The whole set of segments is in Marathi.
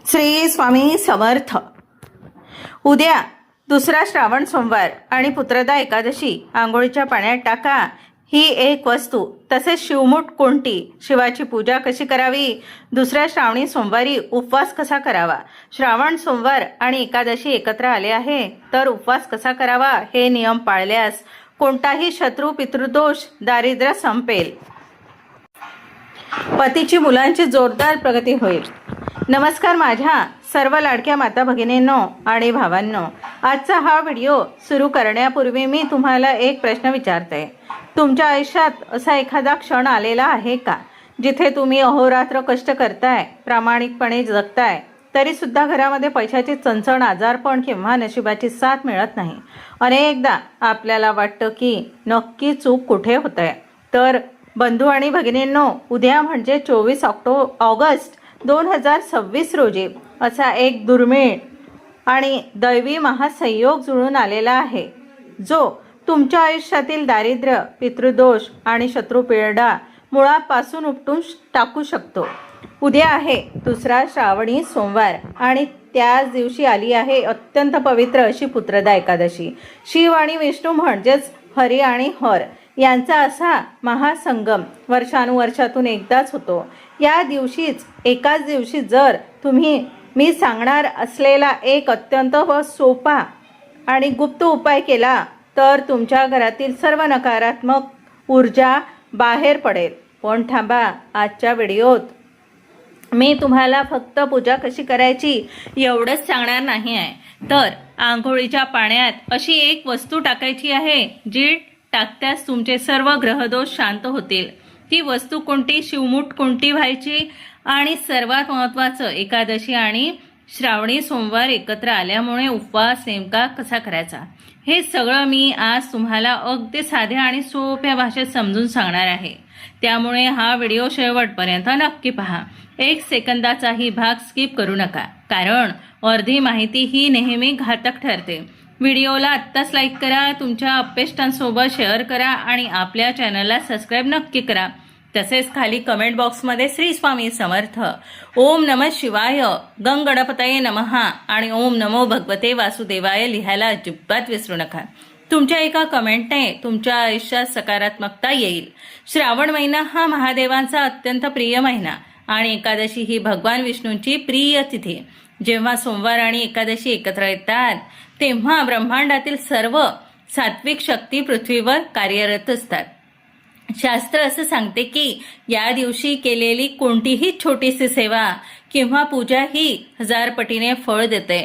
श्री स्वामी समर्थ. उद्या दुसरा श्रावण सोमवार आणि पुत्रदा एकादशी आंघोळीच्या पाण्यात टाका ही एक वस्तू. तसेच शिवमूठ कोणती, शिवाची पूजा कशी करावी, दुसऱ्या श्रावणी सोमवारी उपवास कसा करावा, श्रावण सोमवार आणि एकादशी एकत्र आले आहे तर उपवास कसा करावा, हे नियम पाळल्यास कोणताही शत्रू पितृदोष दारिद्र्य संपेल. पतीची मुलांची जोरदार प्रगती होईल. नमस्कार माझ्या सर्व लाडक्या माता भगिनींनो आणि भावांनो. आजचा हा व्हिडिओ सुरू करण्यापूर्वी मी तुम्हाला एक प्रश्न विचारते. तुमच्या आयुष्यात असा एखादा क्षण आलेला आहे का जिथे तुम्ही अहोरात्र कष्ट करताय, प्रामाणिकपणे जगताय, तरी सुद्धा घरामध्ये पैशाची चणचण, आजारपण किंवा नशिबाची साथ मिळत नाही. अनेकदा आपल्याला वाटतं की नक्की चूक कुठे होते. तर बंधू आणि भगिनींनो, उद्या म्हणजे 24 ऑगस्ट 2026 रोजी असा एक दुर्मिळ आणि दैवी महासंयोग जुळून आलेला आहे जो तुमच्या आयुष्यातील दारिद्र्य, पितृदोष आणि शत्रुपीडा मुळापासून उपटून टाकू शकतो. उद्या आहे दुसरा श्रावणी सोमवार आणि त्याच दिवशी आली आहे अत्यंत पवित्र अशी पुत्रदा एकादशी. शिव आणि विष्णू म्हणजेच हरी आणि हर यांचा असा महासंगम वर्षानुवर्षातून एकदाच होतो. या दिवशीच एकाच दिवशी जर तुम्ही मी सांगणार असलेला एक अत्यंत सोपा आणि गुप्त उपाय केला तर तुमच्या घरातील सर्व नकारात्मक ऊर्जा बाहेर पडेल. पण थांबा, आजच्या व्हिडिओत मी तुम्हाला फक्त पूजा कशी करायची एवढंच सांगणार नाही आहे, तर आंघोळीच्या पाण्यात अशी एक वस्तू टाकायची आहे जी टाकत्यास तुमचे सर्व ग्रहदोष शांत होतील. ती वस्तू कोणती, शिवमूठ कोणती व्हायची आणि सर्वात महत्त्वाचं एकादशी आणि श्रावणी सोमवार एकत्र आल्यामुळे उपवास नेमका कसा करायचा, हे सगळं मी आज तुम्हाला अगदी साध्या आणि सोप्या भाषेत समजून सांगणार आहे. त्यामुळे हा व्हिडिओ शेवटपर्यंत नक्की पहा. एक सेकंदाचाही भाग स्किप करू नका, कारण अर्धी माहिती ही नेहमी घातक ठरते. व्हिडिओला आत्ताच लाईक करा, तुमच्या अपेष्टांसोबत शेअर करा आणि आपल्या चॅनलला सबस्क्राईब नक्की करा. तसेच खाली कमेंट बॉक्समध्ये श्री स्वामी समर्थ, ओम नमः शिवाय, गंग गणपतये नमः आणि ओम नमो भगवते वासुदेवाय लिहायला अजिबात विसरू नका. तुमच्या एका कमेंटने तुमच्या आयुष्यात सकारात्मकता येईल. श्रावण महिना हा महादेवांचा अत्यंत प्रिय महिना आणि एकादशी ही भगवान विष्णूंची प्रिय तिथी. जेव्हा सोमवार आणि एकादशी एकत्र येतात तेव्हा ब्रह्मांडातील सर्व सात्विक शक्ती पृथ्वीवर कार्यरत असतात. शास्त्र असं सांगते की या दिवशी केलेली कोणतीही छोटीशी सेवा किंवा पूजा ही 1000 पटीने फळ देते.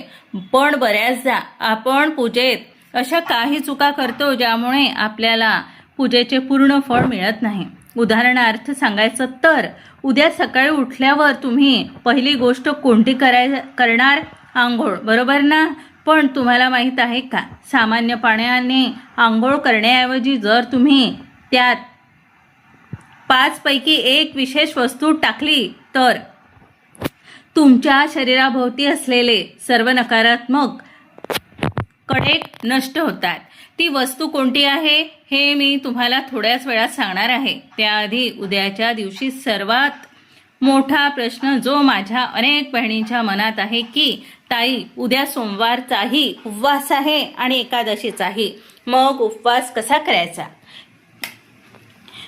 पण बऱ्याचदा आपण पूजेत अशा काही चुका करतो ज्यामुळे आपल्याला पूजेचे पूर्ण फळ मिळत नाही. उदाहरणार्थ सांगायचं तर उद्या सकाळी उठल्यावर तुम्ही पहिली गोष्ट कोणती करणार, आंघोळ, बरोबर ना? पण तुम्हाला माहीत आहे का, सामान्य पाण्याने आंघोळ करण्याऐवजी जर तुम्ही त्यात 5 पैकी एक विशेष वस्तू टाकली तर तुमच्या शरीराभोवती असलेले सर्व नकारात्मक कडे नष्ट होतात. ती वस्तू कोणती आहे हे मी तुम्हाला थोड्याच वेळात सांगणार आहे. त्याआधी उद्याच्या दिवशी सर्वात मोठा प्रश्न जो माझ्या अनेक बहिणींच्या मनात आहे की ताई, उद्या सोमवारचाही उपवास आहे आणि एकादशीचाही, मग उपवास कसा करायचा?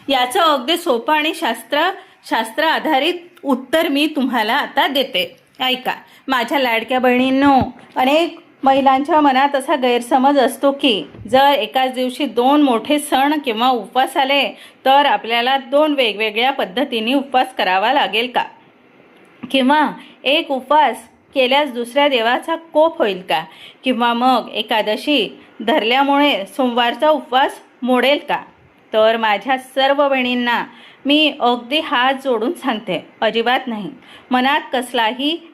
याचं अगदी सोपं आणि शास्त्र आधारित उत्तर मी तुम्हाला आता देते. ऐका माझ्या लाडक्या बहिणींनो, अनेक महिलांच्या मनात असा गैरसमज असतो की जर एकाच दिवशी 2 मोठे सण किंवा उपवास आले तर आपल्याला 2 वेगवेगळ्या पद्धतीने उपवास करावा लागेल का, किंवा एक उपवास केल्यास दुसऱ्या देवाचा कोप होईल का, किंवा मग एकादशी धरल्यामुळे सोमवारचा उपवास मोडेल का? तर माझ्या सर्व बहिणींना मी अगदी हात जोडून सांगते, अजिबात नाही. मनात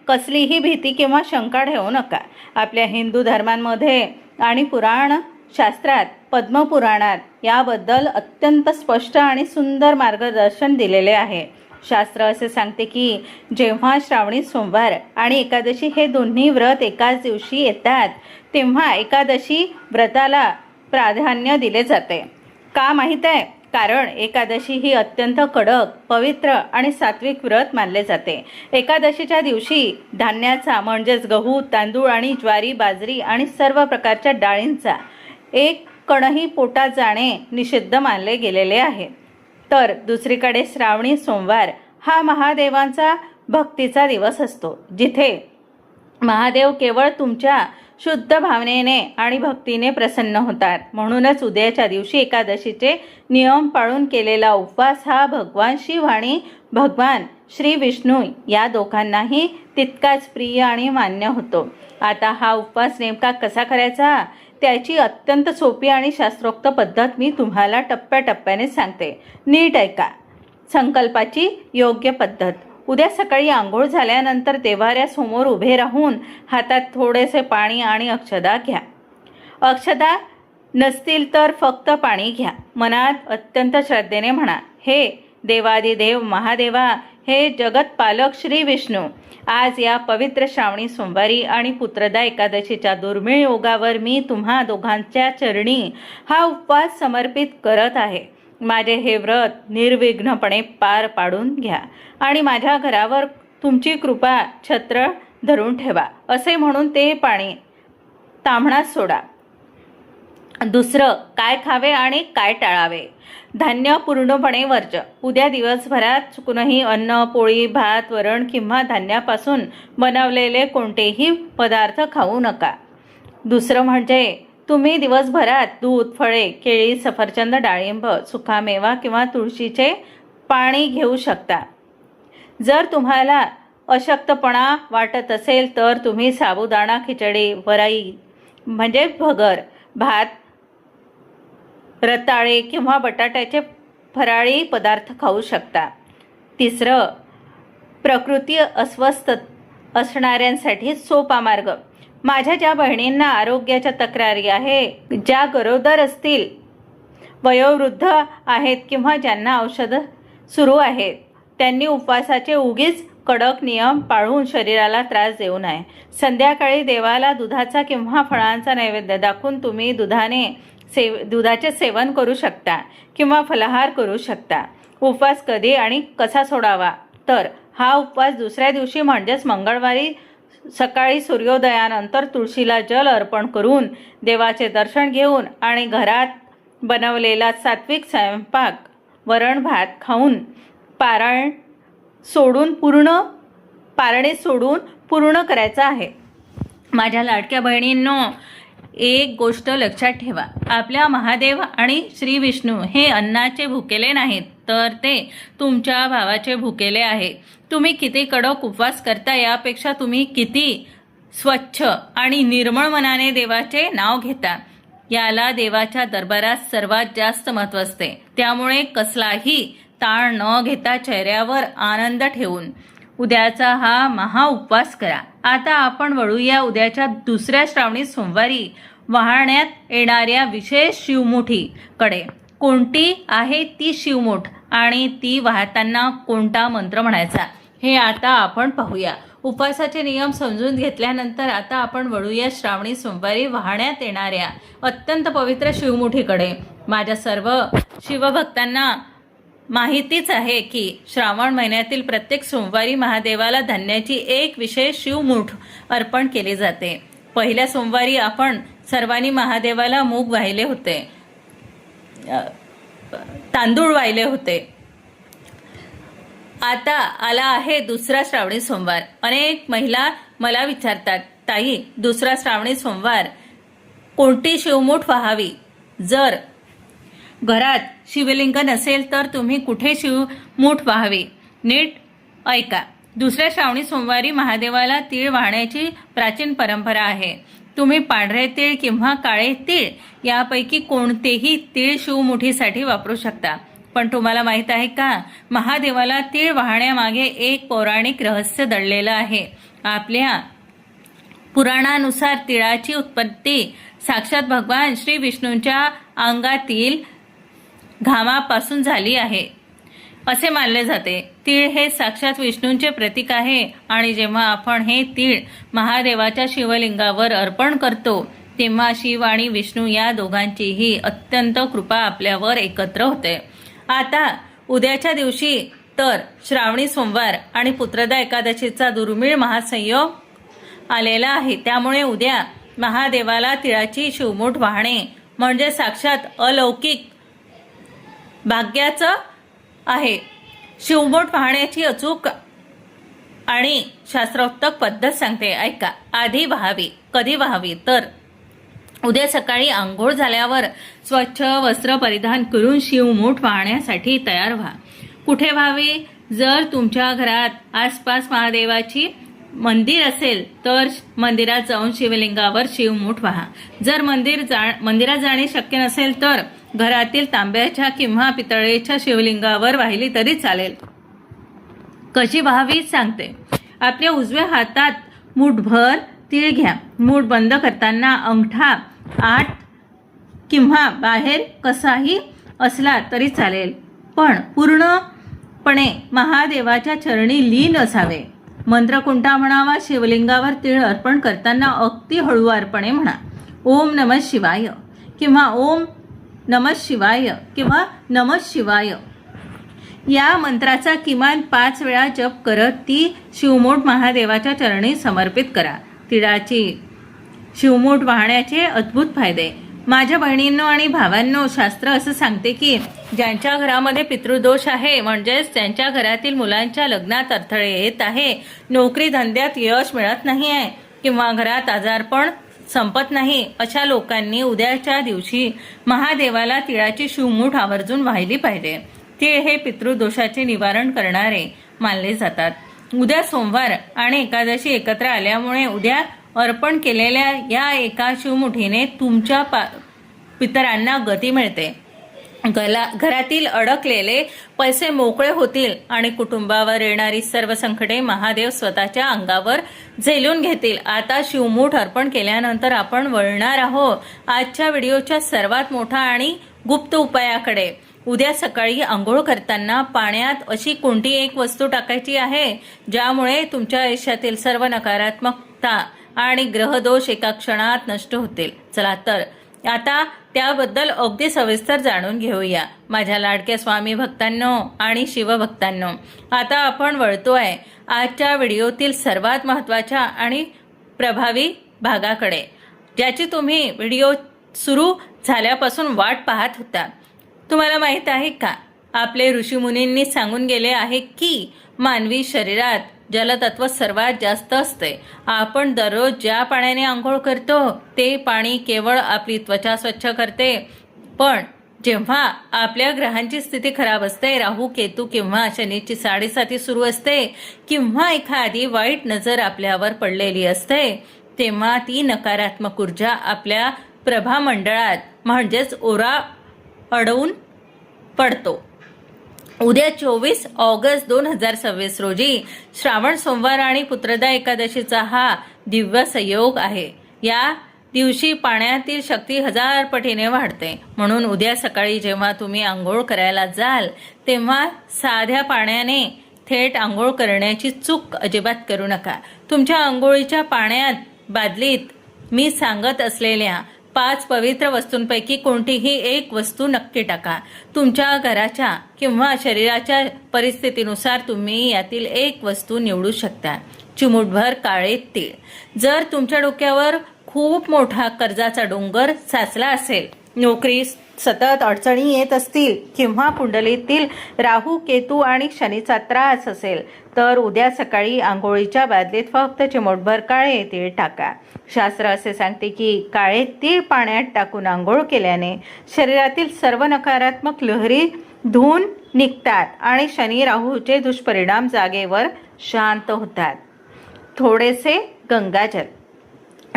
कसलीही भीती किंवा शंका ठेवू नका. आपल्या हिंदू धर्मांमध्ये आणि पुराण शास्त्रात, पद्मपुराणात याबद्दल अत्यंत स्पष्ट आणि सुंदर मार्गदर्शन दिलेले आहे. शास्त्र असे सांगते की जेव्हा श्रावणी सोमवार आणि एकादशी हे दोन्ही व्रत एकाच दिवशी येतात तेव्हा एकादशी व्रताला प्राधान्य दिले जाते. का माहीत आहे? कारण एकादशी ही अत्यंत कडक, पवित्र आणि सात्विक व्रत मानले जाते. एकादशीच्या दिवशी धान्याचा म्हणजेच गहू, तांदूळ आणि ज्वारी, बाजरी आणि सर्व प्रकारच्या डाळींचा एक कणही पोटात जाणे निषिद्ध मानले गेलेले आहे. तर दुसरीकडे श्रावणी सोमवार हा महादेवांचा भक्तीचा दिवस असतो, जिथे महादेव केवळ तुमच्या शुद्ध भावनेने आणि भक्तीने प्रसन्न होतात. म्हणूनच उद्याच्या दिवशी एकादशीचे नियम पाळून केलेला उपवास हा भगवान शिव आणि भगवान श्री विष्णू या दोघांनाही तितकाच प्रिय आणि मान्य होतो. आता हा उपवास नेमका कसा करायचा त्याची अत्यंत सोपी आणि शास्त्रोक्त पद्धत मी तुम्हाला टप्प्याटप्प्याने सांगते. नीट ऐका. संकल्पाची योग्य पद्धत. उद्या सकाळी आंघोळ झाल्यानंतर देव्हाऱ्यासमोर उभे राहून हातात थोडेसे पाणी आणि अक्षदा घ्या. अक्षदा नसतील तर फक्त पाणी घ्या. मनात अत्यंत श्रद्धेने म्हणा, हे देवादिदेव महादेवा, हे जगतपालक श्री विष्णू, आज या पवित्र श्रावणी सोमवारी आणि पुत्रदा एकादशीच्या दुर्मिळ योगावर मी तुम्हा दोघांच्या चरणी हा उपवास समर्पित करत आहे. माझे हे व्रत निर्विघ्नपणे पार पाडून घ्या आणि माझ्या घरावर तुमची कृपा छत्र धरून ठेवा, असे म्हणून ते पाणी ताम्हणात सोडा. दुसरं, काय खावे आणि काय टाळावे. धान्य पूर्णपणे वर्ज. उद्या दिवसभरात चुकूनही अन्न, पोळी, भात, वरण किंवा धान्यापासून बनवलेले कोणतेही पदार्थ खाऊ नका. दुसरं म्हणजे तुम्ही दिवसभरात दूध, फळे, केळी, सफरचंद, डाळिंब, सुकामेवा किंवा तुळशीचे पाणी घेऊ शकता. जर तुम्हाला अशक्तपणा वाटत असेल तर तुम्ही साबुदाणा खिचडी, वराई म्हणजे भगर, भात, रताळे किंवा बटाट्याचे फराळी पदार्थ खाऊ शकता. तिसरं, प्रकृती अस्वस्थ असणाऱ्यांसाठी सोपा मार्ग. माझ्या ज्या बहिणींना आरोग्याच्या तक्रारी आहे, ज्या गरोदर असतील, वयोवृद्ध आहेत किंवा ज्यांना औषधं सुरू आहेत, त्यांनी उपवासाचे उगीच कडक नियम पाळून शरीराला त्रास देऊ नये. संध्याकाळी देवाला दुधाचा किंवा फळांचा नैवेद्य दाखवून तुम्ही दुधाचे सेवन करू शकता किंवा फलाहार करू शकता. उपवास कधी आणि कसा सोडावा, तर हा उपवास दुसऱ्या दिवशी म्हणजेच मंगळवारी सकाळी सूर्योदयानंतर तुळशीला जल अर्पण करून देवाचे दर्शन घेऊन आणि घरात बनवलेला सात्विक स्वयंपाक, वरण भात खाऊन पारणे सोडून पूर्ण करायचा आहे. माझ्या लाडक्या बहिणींनो, एक गोष्ट लक्षात ठेवा. आपल्या महादेव आणि श्री विष्णू हे अन्नाचे भुकेले नाहीत, तर ते तुमच्या भावाचे भुकेले आहे. तुम्ही किती कडक उपवास करता यापेक्षा तुम्ही किती स्वच्छ आणि निर्मळ मनाने देवाचे नाव घेता याला देवाच्या दरबारात सर्वात जास्त महत्त्व असते. त्यामुळे कसलाही ताण न घेता चेहऱ्यावर आनंद ठेवून उद्याचा हा महा उपवास करा. आता आपण वळूया उद्याच्या दुसऱ्या श्रावणी सोमवारी वाहण्यात येणाऱ्या विशेष शिवमुठीकडे. कोणती आहे ती शिवमुठ आणि ती वाहताना कोणता मंत्र म्हणायचा हे आता आपण पाहूया. उपवासाचे नियम समजून घेतल्यानंतर आता आपण वळूया श्रावणी सोमवारी वाहण्यात येणाऱ्या अत्यंत पवित्र शिवमुठीकडे. माझ्या सर्व शिवभक्तांना माहितीच आहे की श्रावण महिन्यातील प्रत्येक सोमवारी महादेवाला धान्याची एक विशेष शिवमुठ अर्पण केली जाते. पहिल्या सोमवारी आपण सर्वांनी महादेवाला मूग वाहिले होते, तांदूळ वाहिले होते. आता आला आहे दुसरा श्रावणी सोमवार. अनेक महिला मला विचारतात, ताई, दुसरा श्रावणी सोमवार कोणती शिवमुठ वाहावी? जर घरात शिवलिंग नसेल तर तुम्ही कुठे शिवमुठ वाहावी? नीट ऐका. दुसऱ्या श्रावणी सोमवारी महादेवाला तीळ वाहण्याची प्राचीन परंपरा आहे. तुम्ही पांढरे तीळ किंवा काळे तीळ यापैकी कोणतेही तीळ शिवमुठीसाठी वापरू शकता. पण तुम्हाला माहीत आहे का, महादेवाला तीळ वाहण्यामागे एक पौराणिक रहस्य दडलेलं आहे. आपल्या पुराणानुसार तिळाची उत्पत्ती साक्षात भगवान श्री विष्णूंच्या अंगातील घामापासून झाली आहे असे मानले जाते. तीळ हे साक्षात विष्णूंचे प्रतीक आहे आणि जेव्हा आपण हे तीळ महादेवाच्या शिवलिंगावर अर्पण करतो तेव्हा शिव आणि विष्णू या दोघांचीही अत्यंत कृपा आपल्यावर एकत्र होते. आता उद्याच्या दिवशी तर श्रावणी सोमवार आणि पुत्रदा एकादशीचा दुर्मिळ महासंयोग आलेला आहे. त्यामुळे उद्या महादेवाला तिळाची शिवमूठ वाहणे म्हणजे साक्षात अलौकिक भाग्याचं आहे. शिवमूठ वाहण्याची अचूक आणि शास्त्रोक्त पद्धत सांगते, ऐका. आधी व्हावी. कधी व्हावी तर उद्या सकाळी आंघोळ झाल्यावर स्वच्छ वस्त्र परिधान करून शिवमूठ वाहण्यासाठी तयार व्हा. कुठे व्हावी? जर तुमच्या घरात आसपास महादेवाची मंदिर असेल तर मंदिरात जाऊन शिवलिंगावर शिवमूठ वाहा. जर मंदिरात जाणे शक्य नसेल तर घरातील तांब्याच्या किंवा पितळेच्या शिवलिंगावर वाहिली तरी चालेल. कशी व्हावी सांगते. आपल्या उजव्या हातात मूठभर तीळ घ्या. मूठ बंद करताना अंगठा आत किंवा बाहेर कसाही असला तरी चालेल, पण पूर्णपणे महादेवाच्या चरणी लीन असावे. मंत्र कोणता म्हणावा? शिवलिंगावर तीळ अर्पण करताना अगदी हळुवारपणे म्हणा, ओम नमः शिवाय किंवा ओम नमः शिवाय किंवा नमः शिवाय. या मंत्राचा किमान 5 वेळा जप करत ती शिवमूठ महादेवाच्या चरणी समर्पित करा. तिळाची शिवमूठ वाहण्याचे अद्भुत फायदे. माझ्या बहिणींनो आणि भावांनो, शास्त्र असं सांगते की ज्यांच्या घरामध्ये पितृदोष आहे, म्हणजेच त्यांच्या घरातील मुलांच्या लग्नात अडथळे येत आहे, नोकरी धंद्यात यश मिळत नाही आहे किंवा घरात आजारपण संपत नाही, अशा लोकांनी उद्याच्या दिवशी महादेवाला तिळाची शिवमूठ आवर्जून वाहिली पाहिजे. तीळ हे पितृदोषाचे निवारण करणारे मानले जातात. उद्या सोमवार आणि एकादशी एकत्र आल्यामुळे उद्या अर्पण केलेल्या या एका शिवमुठीने तुमच्या पितरांना गती मिळते. घरातील अडकलेले पैसे मोकळे होतील आणि कुटुंबावर येणारी सर्व संकटे महादेव स्वतःच्या अंगावर झेलून घेतील. आता शिवमूठ अर्पण केल्यानंतर आपण वळणार आहोत आजच्या व्हिडिओच्या सर्वात मोठा आणि गुप्त उपायाकडे. उद्या सकाळी आंघोळ करताना पाण्यात अशी कोणती एक वस्तू टाकायची आहे ज्यामुळे तुमच्या आयुष्यातील सर्व नकारात्मकता आणि ग्रहदोष एका क्षणात नष्ट होतील. चला तर आता त्याबद्दल अगदी सविस्तर जाणून घेऊया. माझ्या लाडक्या स्वामी भक्तांनो आणि शिवभक्तांनो, आता आपण वळतोय आजच्या व्हिडिओतील सर्वात महत्त्वाच्या आणि प्रभावी भागाकडे, ज्याची तुम्ही व्हिडिओ सुरू झाल्यापासून वाट पाहत होता. तुम्हाला माहित आहे का, आपले ऋषीमुनींनी सांगून गेले आहे की मानवी शरीरात जलतत्व सर्वात जास्त असते. आपण दररोज ज्या पाण्याने आंघोळ करतो ते पाणी केवळ आपली त्वचा स्वच्छ करते, पण जेव्हा आपल्या ग्रहांची स्थिती खराब असते, राहू केतू किंवा शनीची 7.5 सुरू असते किंवा एखादी वाईट नजर आपल्यावर पडलेली असते, तेव्हा ती नकारात्मक ऊर्जा आपल्या प्रभामंडळात म्हणजेच ओरा अडवून पडतो. उद्या 24 ऑगस्ट 2026 रोजी श्रावण सोमवार आणि पुत्रदा एकादशीचा हा दिव्य संयोग आहे. या दिवशी पाण्यातील शक्ती 1000 पटीने वाढते. म्हणून उद्या सकाळी जेव्हा तुम्ही आंघोळ करायला जाल तेव्हा साध्या पाण्याने थेट आंघोळ करण्याची चूक अजिबात करू नका. तुमच्या आंघोळीच्या पाण्यात बादलीत मी सांगत असलेल्या 5 पवित्र वस्तूंपैकी कोणतीही एक वस्तू नक्की टाका. तुमच्या घराच्या किंवा शरीराच्या परिस्थितीनुसार तुम्ही यातील एक वस्तू निवडू शकता. चिमूटभर काळे तीळ. जर तुमच्या डोक्यावर खूप मोठा कर्जाचा डोंगर साचला असेल, नोकरी सतत अडचणी येत असतील किंवा कुंडलीतील राहू केतू आणि शनीचा त्रास असेल, तर उद्या सकाळी आंघोळीच्या बादलीत फक्त चिमूटभर काळे तीळ टाका. शास्त्र असे सांगते की काळे तीळ पाण्यात टाकून आंघोळ केल्याने शरीरातील सर्व नकारात्मक लहरी धुवून निघतात आणि शनी राहूचे दुष्परिणाम जागेवर शांत होतात. थोडेसे गंगाजल.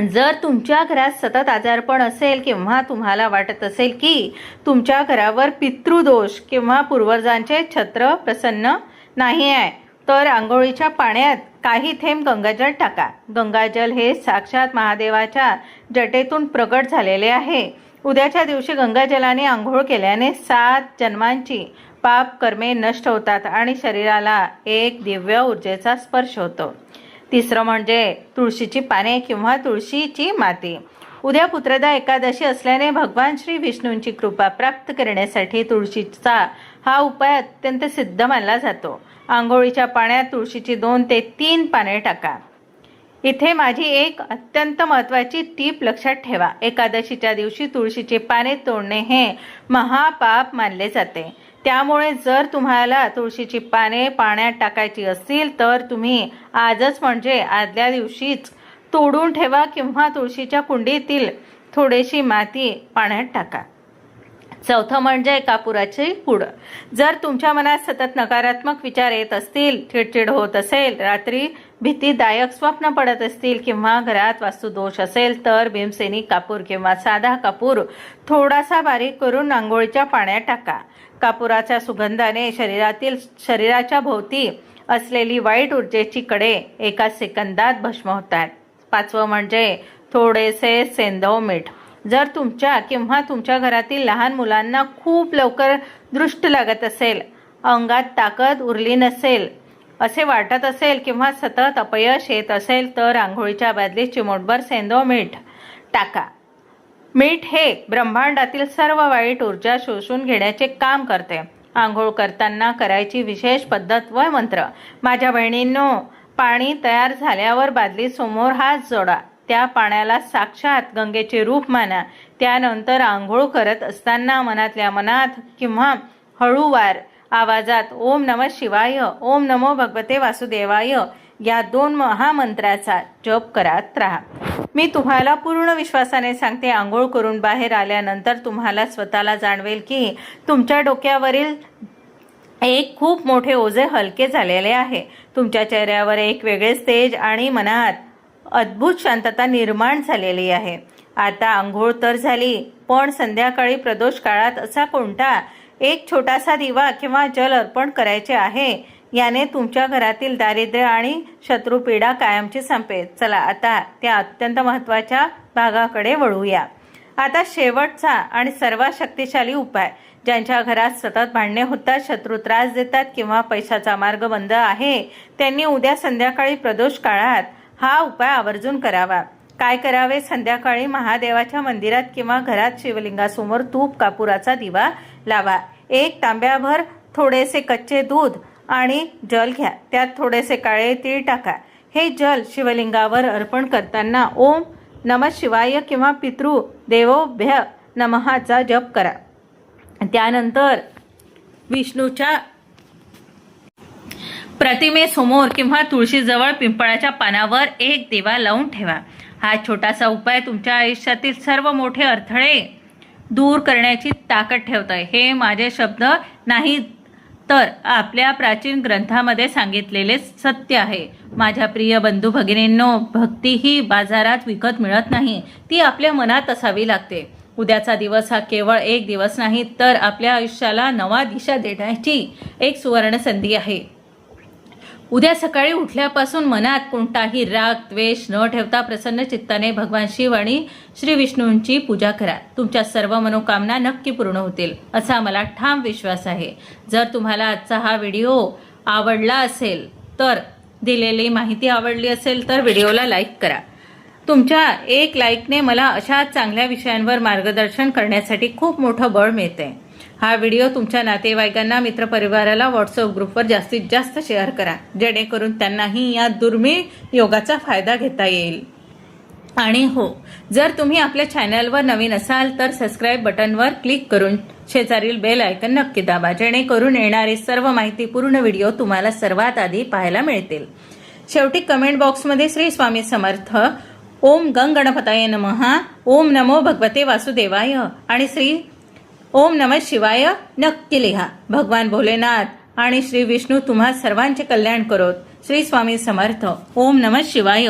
जर तुमच्या घरात सतत आजारपण असेल किंवा तुम्हाला वाटत असेल की तुमच्या घरावर पितृदोष किंवा पूर्वजांचे छत्र प्रसन्न नाही आहे, तर आंघोळीच्या पाण्यात काही थेंब गंगाजल टाका. गंगाजल हे साक्षात महादेवाच्या जटेतून प्रकट झालेले आहे. उद्याच्या दिवशी गंगाजलाने आंघोळ केल्याने 7 जन्मांची पाप कर्मे नष्ट होतात आणि शरीराला एक दिव्य ऊर्जेचा स्पर्श होतो. तिसरं म्हणजे तुळशीची पाने किंवा तुळशीची माती. उद्या पुत्रदा एकादशी असल्याने भगवान श्री विष्णूंची कृपा प्राप्त करण्यासाठी तुळशीचा हा उपाय अत्यंत सिद्ध मानला जातो. आंघोळीच्या पाण्यात तुळशीची 2 ते 3 पाने टाका. इथे माझी एक अत्यंत महत्त्वाची टीप लक्षात ठेवा. एकादशीच्या दिवशी तुळशीची पाने तोडणे हे महापाप मानले जाते. त्यामुळे जर तुम्हाला तुळशीची पाने पाण्यात टाकायची असतील तर तुम्ही आजच म्हणजे आदल्या दिवशीच तोडून ठेवा किंवा तुळशीच्या कुंडीतील थोडीशी माती पाण्यात टाका. चौथं म्हणजे कापुराची पूड. जर तुमच्या मनात सतत नकारात्मक विचार येत असतील, चिडचिड होत असेल, रात्री भीतीदायक स्वप्न पडत असतील किंवा घरात वास्तुदोष असेल तर भीमसेनी कापूर किंवा साधा कापूर थोडासा बारीक करून आंघोळीच्या पाण्यात टाका. कापुराच्या सुगंधाने शरीराच्या भोवती असलेली वाईट ऊर्जेची कडे एका सेकंदात भस्म होतात. 5वं म्हणजे थोडेसे सेंधव मीठ. जर तुमच्या किंवा तुमच्या घरातील लहान मुलांना खूप लवकर दृष्ट लागत असेल, अंगात ताकद उरली नसेल असे वाटत असेल किंवा सतत अपयश येत असेल तर आंघोळीच्या बादलीत चिमूटभर सेंधव मीठ टाका. मीठ हे ब्रह्मांडातील सर्व वाईट ऊर्जा शोषून घेण्याचे काम करते. आंघोळ करताना करायची विशेष पद्धत व मंत्र. माझ्या बहिणींनो, पाणी तयार झाल्यावर बादली समोर हात जोडा. त्या पाण्याला साक्षात गंगेचे रूप माना. त्यानंतर आंघोळ करत असताना मनातल्या मनात किंवा हळूवार आवाजात ओम नमः शिवाय, ओम नमो भगवते वासुदेवाय या 2 महामंत्राचा जप करत राहा. मी तुम्हाला पूर्ण विश्वासाने सांगते, आंघोळ करून बाहेर आल्यानंतर तुम्हाला स्वतःला जाणवेल की तुमच्या डोक्यावरील एक खूप मोठे ओझे हलके झालेले आहे. तुमच्या चेहऱ्यावर एक वेगळेच तेज आणि मनात अद्भुत शांतता निर्माण झालेली आहे. आता आंघोळ तर झाली, पण संध्याकाळी प्रदोष काळात असा कोणता एक छोटासा दिवा किंवा जल अर्पण करायचे आहे. याने तुमच्या घरातील दारिद्र्य आणि शत्रुपीडा कायमची संपेल. चला आता त्या अत्यंत महत्त्वाच्या भागाकडे वळूया. आता शेवटचा आणि सर्वात शक्तिशाली उपाय. ज्यांच्या घरात सतत भांडणे होतात, शत्रू त्रास देतात किंवा पैशाचा मार्ग बंद आहे, त्यांनी उद्या संध्याकाळी प्रदोष काळात हा उपाय आवर्जून करावा. काय करावे? संध्याकाळी महादेवाच्या मंदिरात किंवा घरात शिवलिंगासमोर तूप कापुराचा दिवा लावा. 1 तांब्याभर थोडेसे कच्चे दूध आणि जल घ्या. त्यात थोडेसे काळे तीळ टाका. हे जल शिवलिंगावर अर्पण करताना ओम नमः शिवाय किंवा पितृ देवोभ्य नमःचा जप करा. त्यानंतर विष्णूच्या प्रतिमेसमोर किंवा तुळशीजवळ पिंपळाच्या पानावर एक दिवा लावून ठेवा. हा छोटासा उपाय तुमच्या आयुष्यातील सर्व मोठे अडथळे दूर करण्याची ताकद ठेवतोय. हे माझे शब्द नाहीत तर आपल्या प्राचीन ग्रंथामध्ये सांगितलेले सत्य आहे. माझ्या प्रिय बंधू भगिनींनो, भक्ती ही बाजारात विकत मिळत नाही, ती आपल्या मनात असावी लागते. उद्याचा दिवस हा केवळ एक दिवस नाही तर आपल्या आयुष्याला नवा दिशा देण्याची एक सुवर्ण संधी आहे. उद्या सकाळी उठल्यापासून मनात कोणताही राग द्वेष न ठेवता प्रसन्न चित्ताने भगवान शिव आणि श्री विष्णूंची पूजा करा. तुमच्या सर्व मनोकामना नक्की पूर्ण होतील असा मला ठाम विश्वास आहे. जर तुम्हाला आजचा हा व्हिडिओ आवडला असेल तर, दिलेली माहिती आवडली असेल तर व्हिडिओला लाईक करा. तुमच्या एक लाईकने मला अशा चांगल्या विषयांवर मार्गदर्शन करण्यासाठी खूप मोठं बळ मिळते. हा व्हिडिओ तुमच्या नातेवाईकांना, मित्रपरिवाराला व्हॉट्सअप ग्रुपवर जास्तीत जास्त शेअर करा, जेणेकरून त्यांनाही या दुर्मिळ योगाचा फायदा घेता येईल. आणि हो, जर तुम्ही आपल्या चॅनलवर नवीन असाल तर सबस्क्राईब बटनवर क्लिक करून शेजारील बेल आयकन नक्की दाबा, जेणेकरून येणारे सर्व माहितीपूर्ण व्हिडिओ तुम्हाला सर्वात आधी पाहायला मिळतील. शेवटी कमेंट बॉक्समध्ये श्री स्वामी समर्थ, ओम गंग गणपताय नमः, ओम नमो भगवते वासुदेवाय आणि श्री ओम नमः शिवाय नक्की लिहा. भगवान भोलेनाथ आणि श्री विष्णू तुम्हा सर्वांचे कल्याण करोत. श्री स्वामी समर्थ. ओम नमः शिवाय.